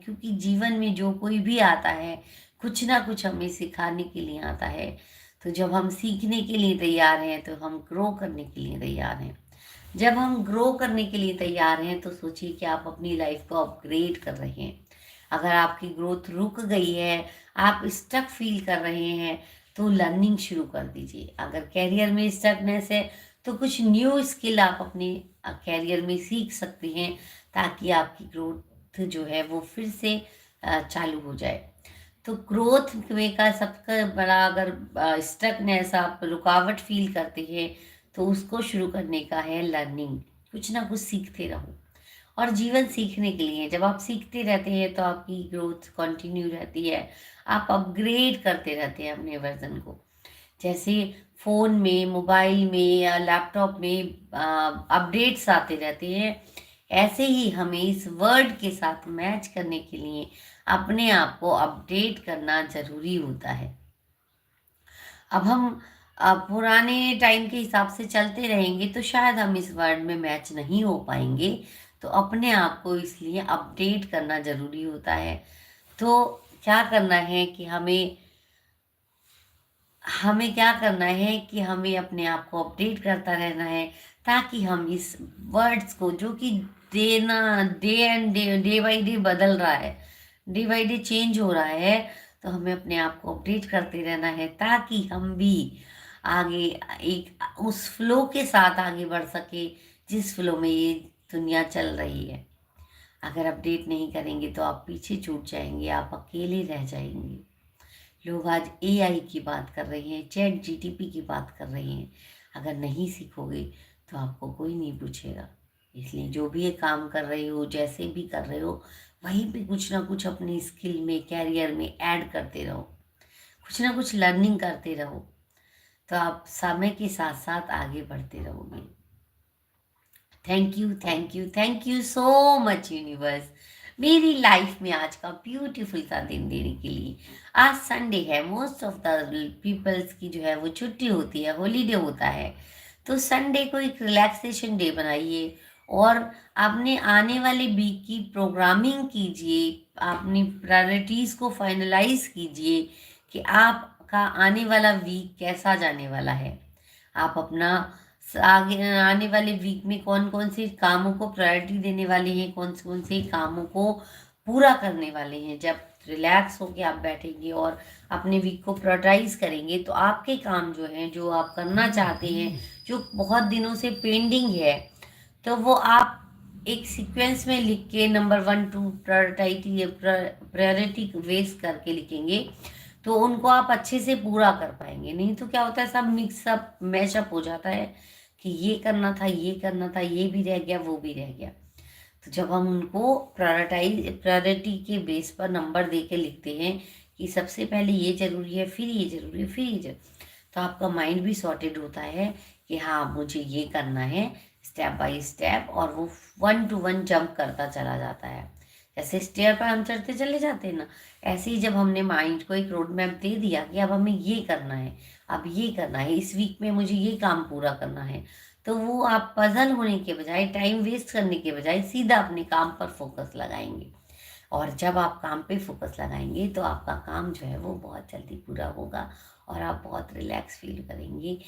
क्योंकि जीवन में जो कोई भी आता है, कुछ ना कुछ हमें सिखाने के लिए आता है। तो जब हम सीखने के लिए तैयार हैं, तो हम ग्रो करने के लिए तैयार हैं। जब हम ग्रो करने के लिए तैयार हैं, तो सोचिए कि आप अपनी लाइफ को अपग्रेड कर रहे हैं। अगर आपकी ग्रोथ रुक गई है, आप स्टक फील कर रहे हैं, तो लर्निंग शुरू कर दीजिए। अगर करियर में स्टकनेस है, तो कुछ न्यू स्किल आप अपने करियर में सीख सकते हैं, ताकि आपकी ग्रोथ जो है वो फिर से चालू हो जाए। तो ग्रोथ में का सबसे बड़ा, अगर स्टकनेस आप रुकावट फील करते हैं, तो उसको शुरू करने का है लर्निंग। कुछ ना कुछ सीखते रहो, और जीवन सीखने के लिए है। जब आप सीखते रहते हैं, तो आपकी ग्रोथ कंटिन्यू रहती है। आप अपग्रेड करते रहते हैं अपने वर्जन को। जैसे फ़ोन में, मोबाइल में या लैपटॉप में अपडेट्स आते रहते हैं, ऐसे ही हमें इस वर्ल्ड के साथ मैच करने के लिए अपने आप को अपडेट करना ज़रूरी होता है। अब हम पुराने टाइम के हिसाब से चलते रहेंगे, तो शायद हम इस वर्ल्ड में मैच नहीं हो पाएंगे। तो अपने आप को इसलिए अपडेट करना ज़रूरी होता है। तो क्या करना है कि हमें हमें क्या करना है कि हमें अपने आप को अपडेट करता रहना है, ताकि हम इस वर्ड्स को, जो कि day and day by day बदल रहा है, डे बाई डे चेंज हो रहा है, तो हमें अपने आप को अपडेट करते रहना है, ताकि हम भी आगे एक उस फ्लो के साथ आगे बढ़ सके, जिस फ्लो में ये दुनिया चल रही है। अगर अपडेट नहीं करेंगे, तो आप पीछे छूट जाएंगे, आप अकेले रह जाएंगे। लोग आज एआई की बात कर रहे हैं, चैट जीटीपी की बात कर रहे हैं। अगर नहीं सीखोगे, तो आपको कोई नहीं पूछेगा। इसलिए जो भी ये काम कर रहे हो, जैसे भी कर रहे हो, वहीं पे कुछ ना कुछ अपनी स्किल में, कैरियर में ऐड करते रहो। कुछ ना कुछ लर्निंग करते रहो, तो आप समय के साथ साथ आगे बढ़ते रहोगे। Thank you, thank you, thank you so much universe, मेरी लाइफ में आज का ब्यूटीफुल सा दिन देने के लिए। आज संडे है, मोस्ट ऑफ द पीपल्स की जो है वो छुट्टी होती है, हॉलीडे होता है। तो संडे को एक रिलैक्सेशन डे बनाइए, और अपने आने वाले वीक की प्रोग्रामिंग कीजिए, अपनी प्रायोरिटीज़ को फाइनलाइज कीजिए कि आपका आने वाला वीक कैसा जाने वाला है। आप अपना आगे आने वाले वीक में कौन कौन से कामों को प्रायोरिटी देने वाले हैं, कौन कौन से कामों को पूरा करने वाले हैं। जब रिलैक्स होके आप बैठेंगे और अपने वीक को प्रायोरिटाइज करेंगे, तो आपके काम जो हैं, जो आप करना चाहते हैं, जो बहुत दिनों से पेंडिंग है, तो वो आप एक सीक्वेंस में लिख के नंबर 1 2 प्रायोरिटी वेस्ट करके लिखेंगे, तो उनको आप अच्छे से पूरा कर पाएंगे। नहीं तो क्या होता है, सब मिक्सअप मैशअप हो जाता है कि ये करना था, ये करना था, ये भी रह गया, वो भी रह गया। तो जब हम उनको प्रायोरिटी के बेस पर नंबर दे के लिखते हैं कि सबसे पहले ये जरूरी है, फिर ये जरूरी है, फिर ये जरूरी, तो आपका माइंड भी सॉर्टेड होता है कि हाँ, मुझे ये करना है, स्टेप बाय स्टेप, और वो 1 to 1 जंप करता चला जाता है। जैसे स्टेयर पर हम चढ़ते चले जाते हैं ना, ऐसे ही जब हमने माइंड को एक रोड मैप दे दिया कि अब हमें ये करना है, अब ये करना है, इस वीक में मुझे ये काम पूरा करना है, तो वो आप पजल होने के बजाय, टाइम वेस्ट करने के बजाय सीधा अपने काम पर फोकस लगाएंगे। और जब आप काम पे फोकस लगाएंगे, तो आपका काम जो है वो बहुत जल्दी पूरा होगा, और आप बहुत रिलैक्स फील करेंगे।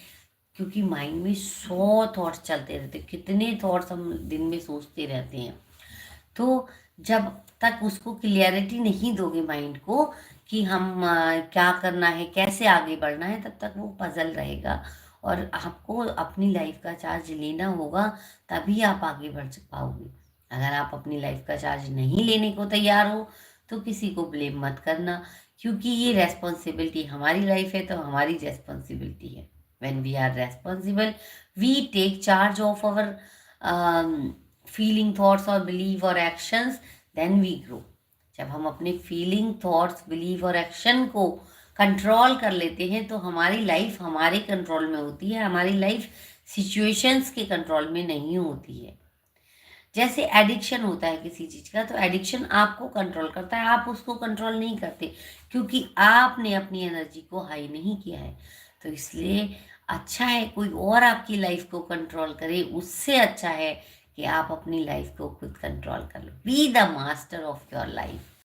क्योंकि माइंड में 100 थॉट्स चलते रहते, कितने थॉट्स हम दिन में सोचते रहते हैं। तो जब तक उसको क्लियरिटी नहीं दोगे माइंड को कि हम क्या करना है, कैसे आगे बढ़ना है, तब तक वो पजल रहेगा। और आपको अपनी लाइफ का चार्ज लेना होगा, तभी आप आगे बढ़ पाओगे। अगर आप अपनी लाइफ का चार्ज नहीं लेने को तैयार हो, तो किसी को ब्लेम मत करना, क्योंकि ये रेस्पॉन्सिबिलिटी हमारी लाइफ है, तो हमारी रेस्पॉन्सिबिलिटी है। When we are responsible, we take charge of our feeling, thoughts और बिलीव और एक्शंस, देन वी ग्रो। जब हम अपने फीलिंग, थॉट्स, बिलीव और एक्शन को कंट्रोल कर लेते हैं, तो हमारी लाइफ हमारे कंट्रोल में होती है। हमारी लाइफ सिचुएशंस के कंट्रोल में नहीं होती है। जैसे एडिक्शन होता है किसी चीज़ का, तो एडिक्शन आपको कंट्रोल करता है, आप उसको कंट्रोल नहीं करते, क्योंकि आपने अपनी एनर्जी को हाई नहीं किया है। तो इसलिए अच्छा है कोई और आपकी लाइफ को कंट्रोल करे, उससे अच्छा है कि आप अपनी लाइफ को खुद कंट्रोल कर लो। Be the master of your life.